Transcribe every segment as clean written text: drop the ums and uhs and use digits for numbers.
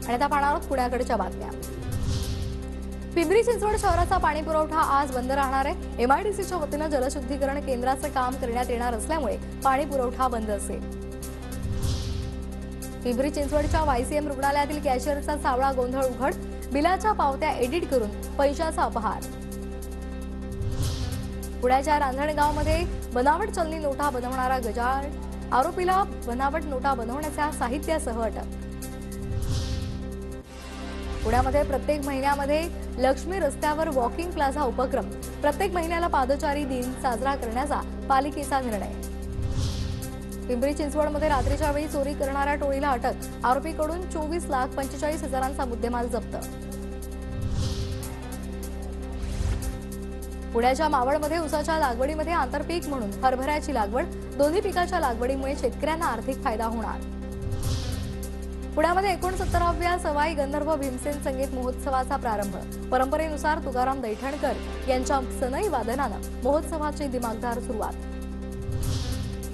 आणि आता पाहणार पुण्याकडच्या बातम्या। पिंपरी चिंचवड शहराचा पाणी पुरवठा आज बंद राहणार आहे। एमआयडीसीच्या वतीने जलशुद्धीकरण केंद्राचे काम करण्यात येणार असल्यामुळे पाणी पुरवठा बंद असेल। पिंपरी चिंचवडच्या वायसीएम रुग्णालयातील कॅशियरचा सावळा गोंधळ उघड, बिलाच्या पावत्या एडिट करून पैशाचा अपहार। पुण्याच्या रांजणगावमध्ये बनावट चलनी नोटा बनवणारा गजाळ, आरोपीला बनावट नोटा बनवण्याच्या साहित्यासह अटक। पुण्यामध्ये प्रत्येक महिन्यामध्ये लक्ष्मी रस्त्यावर वॉकिंग प्लाझा उपक्रम, प्रत्येक महिन्याला पादचारी दिन साजरा करण्याचा पालिकेचा निर्णय। पिंपरी चिंचवडमध्ये रात्रीच्या वेळी चोरी करणाऱ्या टोळीला अटक, आरोपीकडून 24,45,000चा मुद्देमाल जप्त। पुण्याच्या मावळमध्ये ऊसाच्या लागवडीमध्ये आंतरपीक म्हणून हरभऱ्याची लागवड, दोन्ही पिकाच्या लागवडीमुळे शेतकऱ्यांना आर्थिक फायदा होणार। पुण्यामध्ये 69व्या सवाई गंधर्व भीमसेन संगीत महोत्सवाचा प्रारंभ, परंपरेनुसार तुकाराम दैठणकर यांच्या सनई वादनानं महोत्सवाची दिमागदार सुरुवात।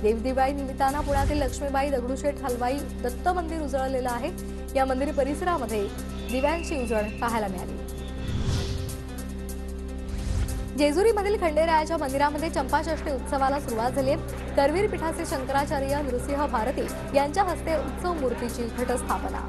देवदिवाळी निमित्तानं पुण्यातील लक्ष्मीबाई दगडूशेठ हलवाई दत्त मंदिर उजळलेलं आहे। या मंदिर परिसरामध्ये दिव्यांची उजळ पाहायला मिळाली। जेजुरीमधील खंडेरायाच्या मंदिरामध्ये चंपाषष्ठी उत्सवाला सुरुवात झाली आहे। करवीर पीठाचे शंकराचार्य नृसिंह भारती यांच्या हस्ते उत्सव मूर्तीची घटस्थापना।